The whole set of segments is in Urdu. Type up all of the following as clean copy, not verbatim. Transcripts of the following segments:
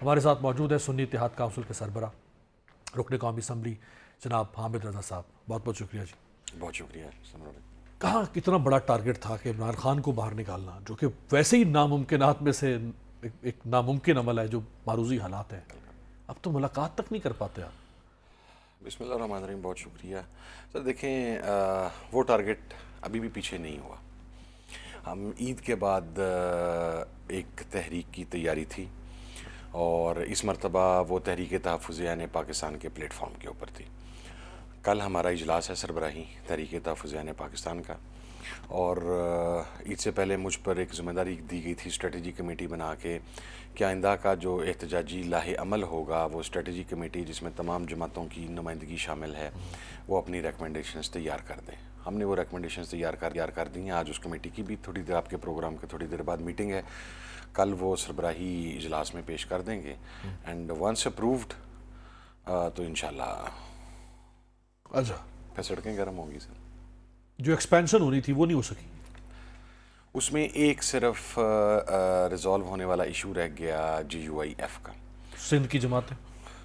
ہمارے ساتھ موجود ہے سنی اتحاد کونسل کے سربراہ رکن قومی اسمبلی جناب حامد رضا صاحب. بہت بہت شکریہ جی. بہت شکریہ سمر. کہاں کتنا بڑا ٹارگٹ تھا کہ عمران خان کو باہر نکالنا، جو کہ ویسے ہی ناممکنات میں سے ایک ناممکن عمل ہے جو معروضی حالات ہیں. اب تو ملاقات تک نہیں کر پاتے آپ. بسم اللہ الرحمن الرحیم. بہت شکریہ سر. دیکھیں وہ ٹارگٹ ابھی بھی پیچھے نہیں ہوا. ہم عید کے بعد ایک تحریک کی تیاری تھی اور اس مرتبہ وہ تحریک تحفظ عین پاکستان کے پلیٹ فارم کے اوپر تھی. کل ہمارا اجلاس ہے سربراہی تحریک تحفظ عین پاکستان کا، اور عید سے پہلے مجھ پر ایک ذمہ داری دی گئی تھی اسٹریٹجی کمیٹی بنا کے کہ آئندہ کا جو احتجاجی لاہ عمل ہوگا وہ اسٹریٹجی کمیٹی جس میں تمام جماعتوں کی نمائندگی شامل ہے وہ اپنی ریکمنڈیشنز تیار کر دیں. ہم نے وہ ریکمنڈیشنز تیار کر دی ہیں. آج اس کمیٹی کی بھی تھوڑی دیر آپ کے پروگرام کے تھوڑی دیر بعد میٹنگ ہے. کل وہ سربراہی اجلاس میں پیش کر دیں گے اینڈ ونس اپرووڈ تو انشاءاللہ اچھا پھر سڑکیں گرم ہوں گی سر. جو ایکسپینشن ہونی تھی وہ نہیں ہو سکی. اس میں ایک صرف ریزالو ہونے والا ایشو رہ گیا GUIF کا. سندھ کی جماعتیں،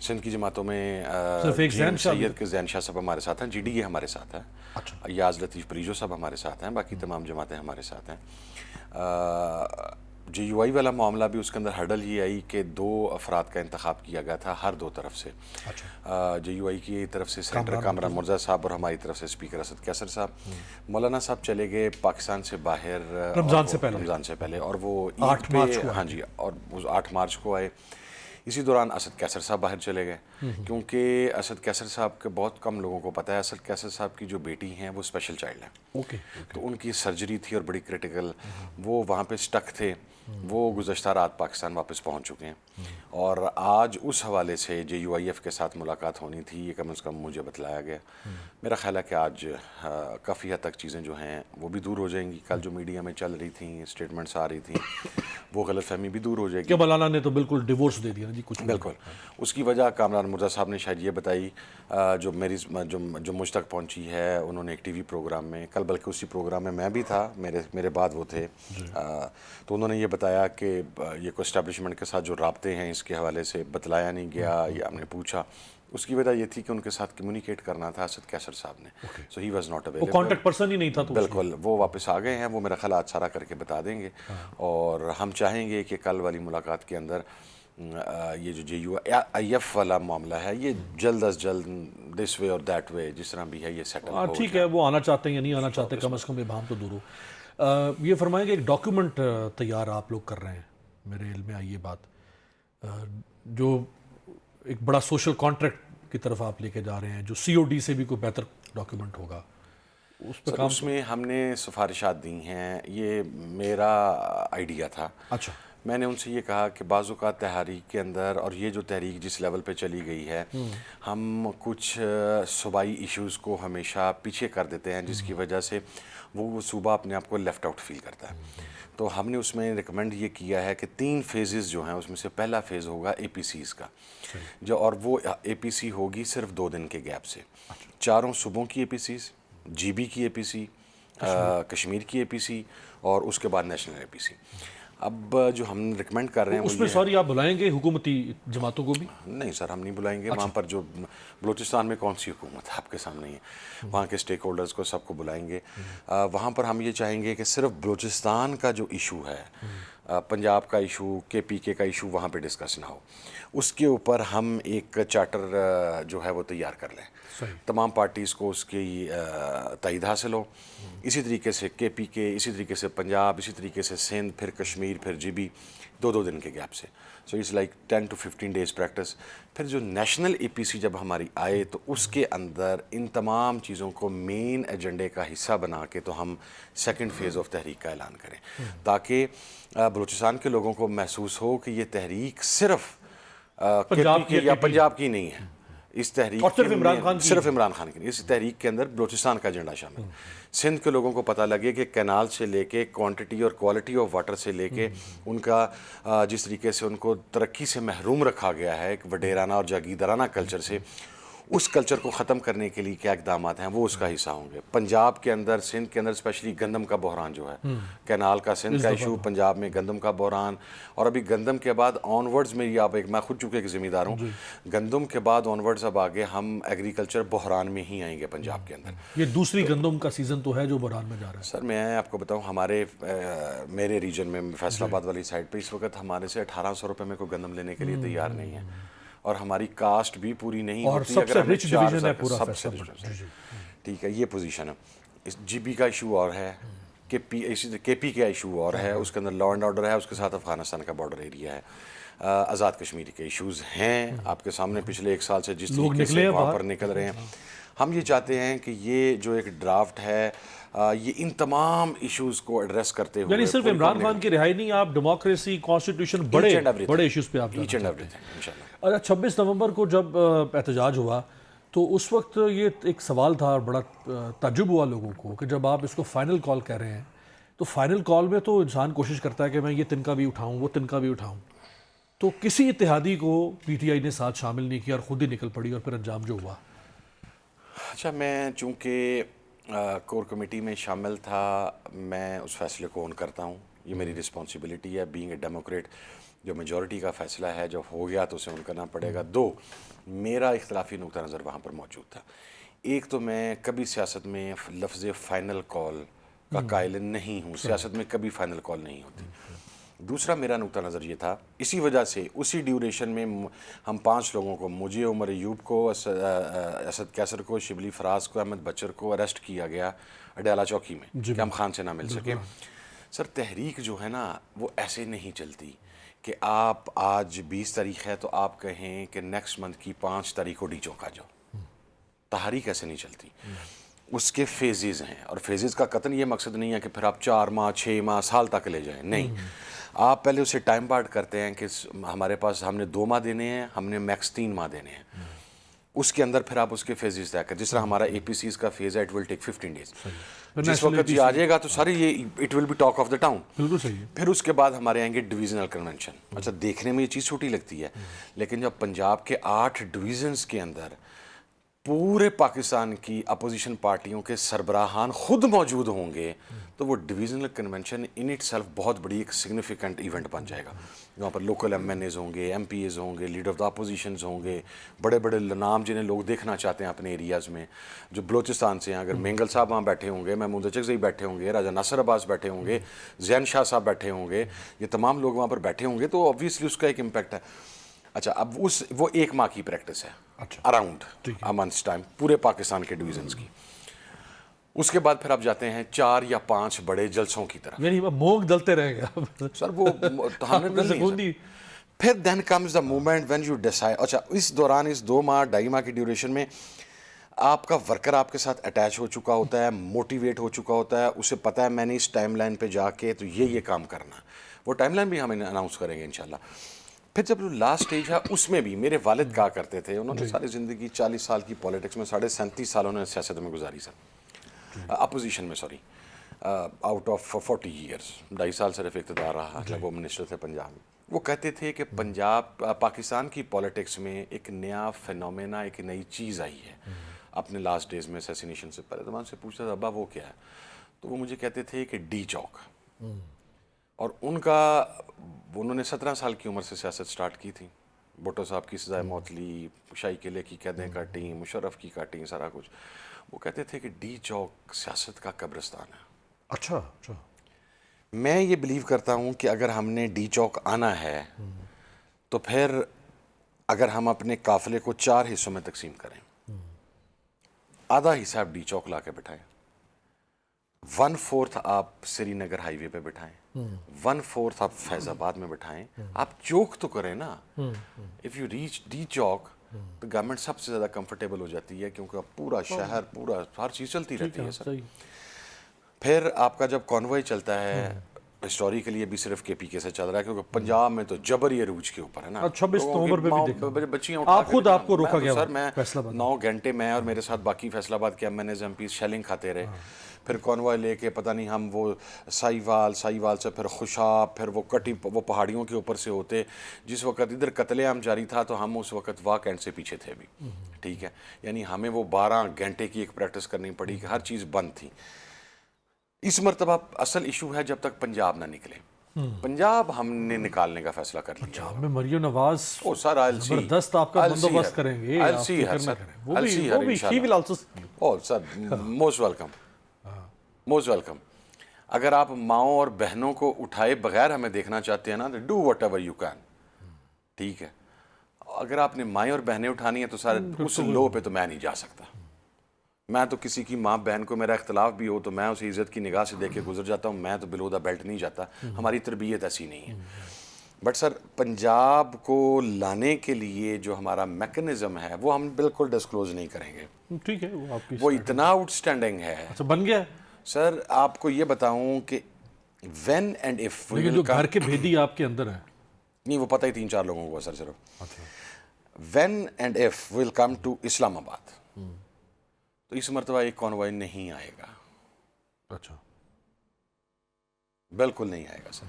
سندھ کی جماعتوں میں صرف ایک زین شاہ سید کے زین شاہ صاحب ہمارے ساتھ ہیں. GDA ہمارے ساتھ ہے. اچھا یاز لطیف پریجو صاحب ہمارے ساتھ ہیں. باقی تمام جماعتیں ہمارے ساتھ ہیں. GUI والا معاملہ بھی اس کے اندر ہرڈل یہ آئی کہ 2 افراد کا انتخاب کیا گیا تھا ہر 2 طرف سے. GUI کی طرف سے سینیٹر کامران مرزا صاحب اور ہماری طرف سے اسپیکر اسد کیسر صاحب. مولانا صاحب چلے گئے پاکستان سے باہر رمضان سے پہلے اور وہ 8 مارچ کو. ہاں جی، اور وہ 8 مارچ کو آئے. اسی دوران اسد کیسر صاحب باہر چلے گئے کیونکہ اسد کیسر صاحب کے بہت کم لوگوں کو پتہ ہے اسد کیسر صاحب کی جو بیٹی ہیں وہ اسپیشل چائلڈ ہیں. تو ان کی سرجری تھی اور بڑی کرٹیکل. وہ وہاں پہ سٹک تھے. وہ گزشتہ رات پاکستان واپس پہنچ چکے ہیں اور آج اس حوالے سے GUIF کے ساتھ ملاقات ہونی تھی. یہ کم از کم مجھے بتلایا گیا. میرا خیال ہے کہ آج کافی حد تک چیزیں جو ہیں وہ بھی دور ہو جائیں گی. کل جو میڈیا میں چل رہی تھیں اسٹیٹمنٹس آ رہی تھیں وہ غلط فہمی بھی دور ہو جائے گی. کہ مولانا نے تو بالکل ڈیورس دے دیا جی کچھ. بالکل. اس کی وجہ کامران مرزا صاحب نے شاید یہ بتائی جو مجھ تک پہنچی ہے. انہوں نے ایک TV پروگرام میں کل، بلکہ اسی پروگرام میں میں بھی تھا، میرے بعد وہ تھے، تو انہوں نے یہ بتایا کہ یہ کوئی اسٹیبلشمنٹ کے ساتھ جو رابطے ہیں اس کے حوالے سے بتلایا نہیں گیا یا ہم نے پوچھا. اس کی وجہ یہ تھی کہ ان کے ساتھ کمیونیکیٹ کرنا تھا اسد کیسر صاحب نے. So he was not available. Contact person ہی نہیں تھا. بالکل. وہ واپس آ گئے ہیں. وہ میرا خیال آج سارا کر کے بتا دیں گے اور ہم چاہیں گے کہ کل والی ملاقات کے اندر یہ جو GUIF والا معاملہ ہے یہ جلد از جلد دس وے اور دیٹ وے جس طرح بھی ہے یہ سیٹل ہو. ٹھیک ہے، وہ آنا چاہتے ہیں یا نہیں آنا چاہتے، کم از کم ابہام تو دور ہو. یہ فرمائیں کہ ایک ڈاکیومنٹ تیار آپ لوگ کر رہے ہیں، میرے علم میں آئی یہ بات، جو ایک بڑا سوشل کانٹریکٹ کی طرف آپ لے کے جا رہے ہیں، جو COD سے بھی کوئی بہتر ڈاکیومنٹ ہوگا. اس میں ہم نے سفارشات دی ہیں. یہ میرا آئیڈیا تھا. اچھا. میں نے ان سے یہ کہا کہ بعض اوقات تحریک کے اندر، اور یہ جو تحریک جس لیول پہ چلی گئی ہے، ہم کچھ صوبائی ایشوز کو ہمیشہ پیچھے کر دیتے ہیں جس کی وجہ سے وہ صوبہ اپنے آپ کو لیفٹ آؤٹ فیل کرتا ہے. تو ہم نے اس میں ریکمینڈ یہ کیا ہے کہ 3 فیزز جو ہیں اس میں سے پہلا فیز ہوگا APCs کا، اور وہ APC ہوگی صرف 2 دن کے گیپ سے. 4 صوبوں کی APCs، GB کی APC، کشمیر کی APC اور اس کے بعد نیشنل APC. اب جو ہم ریکمینڈ کر رہے ہیں اس میں سوری آپ بلائیں گے حکومتی جماعتوں کو بھی؟ نہیں سر، ہم نہیں بلائیں گے. وہاں پر جو بلوچستان میں کون سی حکومت ہے آپ کے سامنے ہے، وہاں کے اسٹیک ہولڈرز کو سب کو بلائیں گے. وہاں پر ہم یہ چاہیں گے کہ صرف بلوچستان کا جو ایشو ہے، پنجاب کا ایشو، KPK کا ایشو وہاں پہ ڈسکس نہ ہو. اس کے اوپر ہم ایک چارٹر جو ہے وہ تیار کر لیں. تمام پارٹیز کو اس کی تائید حاصل ہو. اسی طریقے سے KPK، اسی طریقے سے پنجاب، اسی طریقے سے سندھ، پھر کشمیر، پھر GB، 2 دن کے گیپ سے. So it's like 10 to 15 days practice. پھر جو نیشنل APC جب ہماری آئے تو اس کے اندر ان تمام چیزوں کو مین ایجنڈے کا حصہ بنا کے تو ہم 2nd فیز آف تحریک کا اعلان کریں، تاکہ بلوچستان کے لوگوں کو محسوس ہو کہ یہ تحریک صرف KPK یا پنجاب کی نہیں ہے. اس تحریک صرف عمران خان کی نہیں. اس تحریک کے اندر بلوچستان کا ایجنڈا شامل ہے. سندھ کے لوگوں کو پتہ لگے کہ کینال سے لے کے کوانٹٹی اور کوالٹی آف واٹر سے لے کے ان کا جس طریقے سے ان کو ترقی سے محروم رکھا گیا ہے ایک وڈیرانہ اور جاگیردارانہ کلچر سے، اس کلچر کو ختم کرنے کے لیے کیا اقدامات ہیں وہ اس کا حصہ ہوں گے. پنجاب کے اندر، سندھ کے اندر اسپیشلی گندم کا بحران جو ہے، کینال کا سندھ کا ایشو، پنجاب میں گندم کا بحران، اور ابھی گندم کے بعد آن ورڈز میں یہ میں خود چونکہ ایک ذمہ دار ہوں، گندم کے بعد آن ورڈز اب آگے ہم ایگریکلچر بحران میں ہی آئیں گے پنجاب کے اندر. یہ دوسری گندم کا سیزن تو ہے جو بحران میں جا رہا ہے. سر میں آپ کو بتاؤں، میرے ریجن میں فیصل آباد والی سائڈ پہ اس وقت ہمارے سے 1800 روپے میں کوئی گندم لینے کے لیے تیار نہیں ہے، اور ہماری کاسٹ بھی پوری نہیں اور ہوتی. سب سے رچ ڈویژن ہے پورا فیصل. ٹھیک ہے، یہ پوزیشن ہے. اس جی بی کا ایشو اور ہے، کے پی کا ایشو اور ہے، اس کے اندر لا اینڈ آرڈر ہے، اس کے ساتھ افغانستان کا بارڈر ایریا ہے. آزاد کشمیری کے ایشوز ہیں آپ کے سامنے پچھلے 1 سال سے جس طریقے سے وہاں پر نکل رہے ہیں. ہم یہ چاہتے ہیں کہ یہ جو ایک ڈرافٹ ہے یہ ان تمام ایشوز کو ایڈریس کرتے ہوئے، یعنی صرف عمران خان کی رہائی نہیں، آپ ڈیموکریسی، کانسٹیٹیوشن، بڑے ایشوز پہ آپ ایچ اینڈ ایوری تھنگ انشاءاللہ. اچھا، 26 نومبر کو جب احتجاج ہوا تو اس وقت یہ ایک سوال تھا، بڑا تعجب ہوا لوگوں کو کہ جب آپ اس کو فائنل کال کہہ رہے ہیں تو فائنل کال میں تو انسان کوشش کرتا ہے کہ میں یہ تنکا بھی اٹھاؤں، وہ تنکا بھی اٹھاؤں. تو کسی اتحادی کو پی ٹی آئی نے ساتھ شامل نہیں کیا اور خود ہی نکل پڑی، اور پھر انجام جو ہوا. اچھا، میں چونکہ کور کمیٹی میں شامل تھا، میں اس فیصلے کو اون کرتا ہوں. یہ میری رسپانسبلٹی ہے بینگ اے ڈیموکریٹ. جو میجورٹی کا فیصلہ ہے جو ہو گیا تو اسے اون کرنا پڑے گا. 2، میرا اختلافی نقطہ نظر وہاں پر موجود تھا. ایک تو میں کبھی سیاست میں لفظ فائنل کال کا قائل نہیں ہوں، سیاست میں کبھی فائنل کال نہیں ہوتی. دوسرا میرا نقطہ نظر یہ تھا، اسی وجہ سے اسی ڈیوریشن میں ہم 5 لوگوں کو، مجھے، عمر ایوب کو، اسد کیسر کو، شبلی فراز کو، احمد بچر کو اریسٹ کیا گیا اڈیالہ چوکی میں کہ ہم خان سے نہ مل سکے. سر تحریک جو ہے نا وہ ایسے نہیں چلتی کہ آپ آج 20 تاریخ ہے تو آپ کہیں کہ نیکسٹ منتھ کی 5 تاریخ کو ڈی چوک آ جاؤ. تحریک ایسے نہیں چلتی، اس کے فیزز ہیں، اور فیزز کا قطن یہ مقصد نہیں ہے کہ پھر آپ 4 ماہ 6 ماہ سال تک لے جائیں. نہیں، آپ پہلے اسے ٹائم بارڈ کرتے ہیں کہ ہمارے پاس ہم نے 2 ماہ دینے ہیں، ہم نے میکس 3 ماہ دینے ہیں. اس کے اندر پھر آپ اس کے فیزز طے کریں. جس طرح ہمارا اے پی سیز کا فیز ہے، اٹ ول ٹیک 15 days. جس وقت یہ آ جائے گا تو سارے یہ it will be talk of the town. بالکل صحیح ہے. پھر اس کے بعد ہمارے آئیں گے ڈویژنل کنونشن. اچھا، دیکھنے میں یہ چیز چھوٹی لگتی ہے، لیکن جب پنجاب کے 8 ڈویژنز کے اندر پورے پاکستان کی اپوزیشن پارٹیوں کے سربراہان خود موجود ہوں گے تو وہ divisional convention in it self بہت بڑی ایک سگنیفیکنٹ ایونٹ بن جائے گا. وہاں پر لوکل ایم این ایز ہوں گے، ایم پی ایز ہوں گے، لیڈر آف دا اپوزیشنز ہوں گے، بڑے بڑے نام جنہیں لوگ دیکھنا چاہتے ہیں اپنے ایریاز میں، جو بلوچستان سے ہیں. اگر مینگل صاحب وہاں بیٹھے ہوں گے، محمود اچکزئی بیٹھے ہوں گے، راجہ ناصر عباس بیٹھے ہوں گے، زین شاہ صاحب بیٹھے ہوں گے، یہ تمام لوگ وہاں پر بیٹھے ہوں گے تو آبویسلی اس کا ایک امپیکٹ ہے. اچھا، اب وہ 1 ماہ کی پریکٹس ہے اراؤنڈ ا منتھس ٹائم پورے پاکستان کے ڈویژنز کی. اس کے بعد پھر آپ جاتے ہیں 4 یا 5 بڑے جلسوں کی طرف. یعنی موگ دلتے رہیں گے سر وہ ہم نے نہیں. پھر then comes the moment when you decide. اچھا، اس دوران اس 2 ماہ 2.5 ماہ کی ڈیوریشن میں آپ کا ورکر آپ کے ساتھ اٹیچ ہو چکا ہوتا ہے، موٹیویٹ ہو چکا ہوتا ہے، اسے پتہ ہے میں نے اس ٹائم لائن پہ جا کے تو یہ کام کرنا. وہ ٹائم لائن بھی ہم اناؤنس کریں گے انشاءاللہ. پھر جب لاسٹ سٹیج ہے اس میں بھی میرے والد کہا کرتے تھے، انہوں نے ساری زندگی 40 سال کی پالیٹکس میں 37.5 سال انہوں نے سیاست میں گزاری سر، اپوزیشن میں، سوری، آؤٹ آف 40 ایئرس. 2.5 سال صرف اقتدار رہا جب وہ منسٹر تھے پنجاب میں. وہ کہتے تھے کہ پاکستان کی پالیٹکس میں ایک نیا فینومینا، ایک نئی چیز آئی ہے اپنے لاسٹ ڈیز میں اسیسینیشن سے پہلے. تو میں ان سے پوچھتا تھا ابا وہ کیا ہے، تو وہ مجھے کہتے تھے کہ ڈی چوک. اور انہوں نے 17 سال کی عمر سے سیاست سٹارٹ کی تھی. بھٹو صاحب کی سزائے موت لی، شاہی قلعے کی قیدیں کاٹیں، مشرف کی کاٹیں، سارا کچھ. وہ کہتے تھے کہ ڈی چوک سیاست کا قبرستان ہے. اچھا. میں یہ بلیو کرتا ہوں کہ اگر ہم نے ڈی چوک آنا ہے تو پھر اگر ہم اپنے قافلے کو 4 حصوں میں تقسیم کریں، آدھا حصہ آپ ڈی چوک لا کے بٹھائیں، 1/4 آپ سری نگر ہائی وے پہ بٹھائیں، 1/4 آپ فیض آباد میں بٹھائیں. آپ چوک تو کریں نا. اف یو ریچ ڈی چوک تو گورنمنٹ سب سے زیادہ کمفرٹیبل ہو جاتی ہے کیونکہ پورا شہر، پورا ہر چیز چلتی رہتی ہے سر. پھر آپ کا جب کانوائے چلتا ہے ہسٹوریکلی ابھی صرف کے پی کے سے چل رہا ہے کیونکہ پنجاب میں تو جبری عروج کے اوپر ہے نا. 26 نومبر پہ بھی دیکھا بچیاں آپ خود آپ کو روکا گیا سر میں فیصلہ آباد 9 گھنٹے میں اور میرے ساتھ باقی فیصلہ آباد کے M N As M P shelling کھاتے رہے. پھر کانوائے لے کے پتہ نہیں ہم وہ سائیوال سے پھر خوشاب پھر وہ کٹی وہ پہاڑیوں کے اوپر سے ہوتے. جس وقت ادھر قتل عام جاری تھا تو ہم اس وقت واک اینڈ سے پیچھے تھے ابھی. ٹھیک ہے, یعنی ہمیں وہ 12 گھنٹے کی ایک پریکٹس کرنی پڑی کہ ہر چیز بند تھی. اس مرتبہ اصل ایشو ہے جب تک پنجاب نہ نکلے. پنجاب ہم نے نکالنے کا فیصلہ کر لیا. پنجاب میں مریم نواز او سر آئی سی زبردست آپ کا بندوبست کریں گے. I'll see her, sir. I'll see her, inshallah. Oh, sir, most welcome. Most welcome. اگر آپ ماؤں اور بہنوں کو اٹھائے بغیر ہمیں دیکھنا چاہتے ہیں نا تو do what ever you can. ٹھیک ہے, اگر آپ نے مائیں اور بہنیں اٹھانی ہیں تو سر اس لو پہ تو میں نہیں جا سکتا. میں تو کسی کی ماں بہن کو میرا اختلاف بھی ہو تو میں اسے عزت کی نگاہ سے دیکھ کے گزر جاتا ہوں. میں تو بلو دا بیلٹ نہیں جاتا, ہماری تربیت ایسی نہیں ہے. بٹ سر پنجاب کو لانے کے لیے جو ہمارا میکنزم ہے وہ ہم بالکل ڈسکلوز نہیں کریں گے. ٹھیک ہے, وہ آپ کی وہ اتنا آؤٹ اسٹینڈنگ ہے. اچھا بن گیا سر آپ کو یہ بتاؤں کہ وین اینڈ ایف لیکن جو گھر کے بھیدی آپ کے اندر ہیں نہیں وہ پتہ ہی 3-4 لوگوں کو سر صرف. When and if will come to Islamabad تو اس مرتبہ ایک کانوائے نہیں آئے گا. اچھا بالکل نہیں آئے گا سر.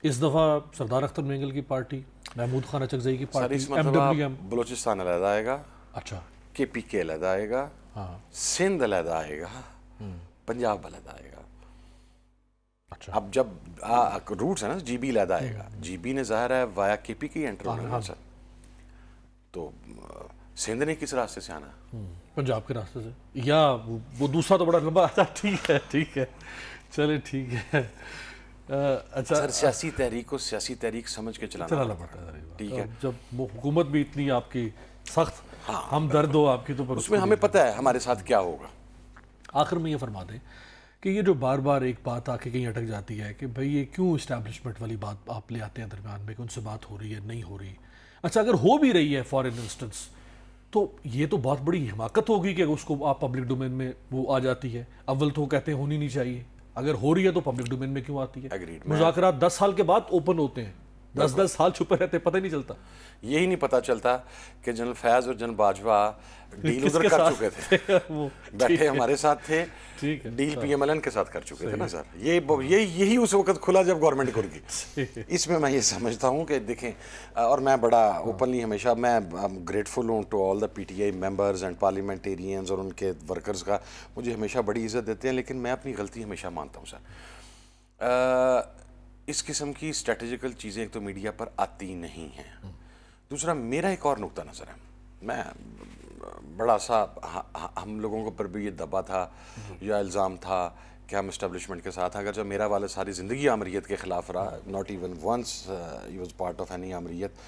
اس دفعہ سردار اختر مینگل کی پارٹی, محمود خان اچکزئی کی سر پارٹی, اس ایم مرتبہ ڈبلیو ایم. بلوچستان علیحدہ آئے گا, اچھا کے پی کے علیحدہ آئے گا, ہاں سندھ علیحدہ آئے گا, پنجاب علیحدہ آئے گا. اچھا اب جب روٹس ہے نا جی بی علیحدہ آئے گا. جی بی نے ظاہر ہے وایا کے پی کی انٹر ہونا سر, تو سندھ نے کس راستے سے آنا؟ پنجاب کے راستے سے, یا وہ دوسرا تو بڑا لمبا آتا. ٹھیک ہے ٹھیک ہے چلے ٹھیک ہے. اچھا سر سیاسی تحریک کو سیاسی تحریک سمجھ کے چلانا پڑتا ہے. ٹھیک ہے, جب وہ حکومت بھی اتنی آپ کی سخت ہم درد ہو آپ کی تو اس میں ہمیں پتہ ہے ہمارے ساتھ کیا ہوگا. آخر میں یہ فرما دیں کہ یہ جو بار بار ایک بات آ کے کہیں اٹک جاتی ہے کہ بھئی یہ کیوں اسٹیبلشمنٹ والی بات آپ لے آتے ہیں درمیان میں کہ ان سے بات ہو رہی ہے نہیں ہو رہی. اچھا اگر ہو بھی رہی ہے فار انسٹنس تو یہ تو بہت بڑی حماقت ہوگی کہ اس کو آپ پبلک ڈومین میں وہ آ جاتی ہے. اول تو کہتے ہیں ہونی نہیں چاہیے, اگر ہو رہی ہے تو پبلک ڈومین میں کیوں آتی ہے؟ مذاکرات 10 سال کے بعد اوپن ہوتے ہیں, 10 سال چھپے رہتے ہیں, پتہ ہی نہیں چلتا. یہی نہیں پتہ چلتا کہ جنرل فیض اور جنرل باجوہ ڈیل ادھر کر چکے تھے, بیٹھے ہمارے ساتھ تھے, deal P M L N کے ساتھ کر چکے تھے نا سر. یہی اس وقت کھلا جب گورنمنٹ کھل گئی. اس میں یہ سمجھتا ہوں کہ دیکھیں, اور میں بڑا اوپنلی ہمیشہ میں گریٹفل ہوں to all the P T I members and parliamentarians اور ان کے ورکرز کا, مجھے ہمیشہ بڑی عزت دیتے ہیں, لیکن میں اپنی غلطی ہمیشہ مانتا ہوں سر. اس قسم کی اسٹریٹجیکل چیزیں ایک تو میڈیا پر آتی نہیں ہیں. دوسرا میرا ایک اور نقطہ نظر ہے, میں بڑا سا ہم لوگوں کو پر بھی یہ دبا تھا یا الزام تھا کہ ہم اسٹیبلشمنٹ کے ساتھ ہیں. اگر جب میرا والد ساری زندگی آمریت کے خلاف رہا, not even once he was part of any آمریت,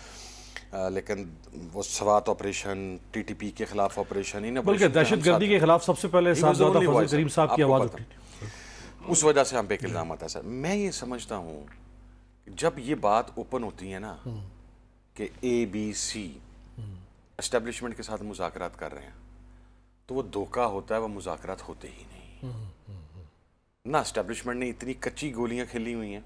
لیکن وہ Swat operation, T T P کے خلاف آپریشن, بلکہ دہشت گردی کے خلاف سب سے پہلے صاحبزادہ فضل کریم صاحب کی آواز اٹھی تھی, اس وجہ سے ہم پہ ایک الزام آتا ہے سر. میں یہ سمجھتا ہوں جب یہ بات اوپن ہوتی ہے نا کہ اے بی سی اسٹیبلشمنٹ کے ساتھ مذاکرات کر رہے ہیں تو وہ دھوکہ ہوتا ہے, وہ مذاکرات ہوتے ہی نہیں. نہ اسٹیبلشمنٹ نے اتنی کچی گولیاں کھیلی ہوئی ہیں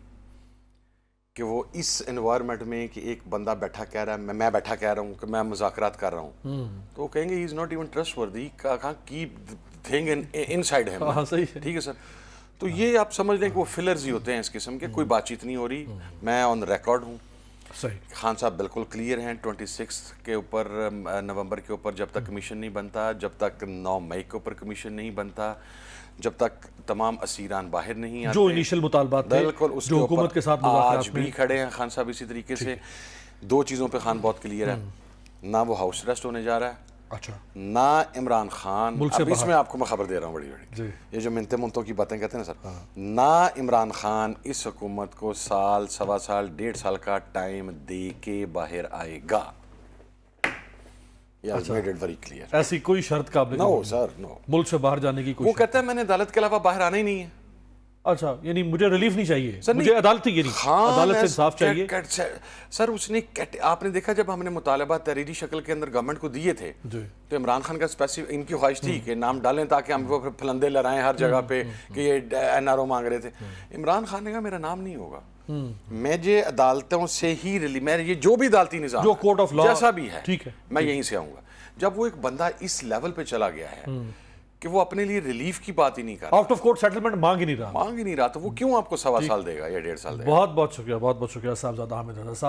کہ وہ اس انوائرمنٹ میں کہ ایک بندہ بیٹھا کہہ رہا ہے, میں بیٹھا کہہ رہا ہوں کہ میں مذاکرات کر رہا ہوں, تو وہ کہیں گے he is not even trustworthy, keep thing inside him. ٹھیک ہے سر, تو یہ آپ سمجھ لیں کہ وہ فلرز ہی ہوتے ہیں اس قسم کے, کوئی بات چیت نہیں ہو رہی. میں آن ریکارڈ ہوں, خان صاحب بالکل کلیئر ہیں 26 کے اوپر, نومبر کے اوپر جب تک کمیشن نہیں بنتا, جب تک 9 مئی کے اوپر کمیشن نہیں بنتا, جب تک تمام اسیران باہر نہیں آتے, جو انیشل مطالبات تھے بالکل اس جو حکومت کے ساتھ مذاکرات آج بھی کھڑے ہیں خان صاحب اسی طریقے سے. 2 چیزوں پہ خان بہت کلیئر ہے, نہ وہ ہاؤس ریسٹ ہونے جا رہا ہے, اچھا نہ عمران خان, اب اس میں آپ کو میں خبر دے رہا ہوں بڑی بڑی, یہ جو منتیں منتوں کی باتیں کہتے ہیں نا سر, نہ عمران خان اس حکومت کو سال, سوا سال, 1.5 سال کا ٹائم دے کے باہر آئے گا. ایسی کوئی شرط قابل نو سر, نو, ملک سے باہر جانے کی وہ کہتا ہے میں نے عدالت کے علاوہ باہر آنا ہی نہیں ہے. اچھا یعنی مجھے ریلیف نہیں چاہیے, سر مجھے عدالتی یہ نہیں, عدالت سے انصاف چاہیے. سر اس نے آپ نے دیکھا جب ہم نے مطالبات تحریری شکل کے اندر گورنمنٹ کو دیے تھے تو عمران خان کا اسپیسیفک ان کی خواہش تھی کہ نام ڈالیں تاکہ ہم وہ پھلندے لہرائیں ہر جگہ پہ کہ یہ این آر او مانگ رہے تھے. عمران خان نے کہا میرا نام نہیں ہوگا, میں یہ عدالتوں سے ہی میں یہ جو بھی عدالتی نظام جو کورٹ آف لا جیسا بھی ہے ٹھیک ہے میں یہیں سے آؤں گا. جب وہ ایک بندہ اس لیول پہ چلا گیا ہے کہ وہ اپنے لیے ریلیف کی بات ہی نہیں کر رہا, آؤٹ آف کورٹ سیٹلمنٹ مانگ ہی نہیں رہا, تو وہ کیوں آپ کو 1.25 سال دے گا یا 1.5 سال دے گا؟ بہت بہت شکریہ, بہت بہت شکریہ صاحب زادہ حامد رضا صاحب.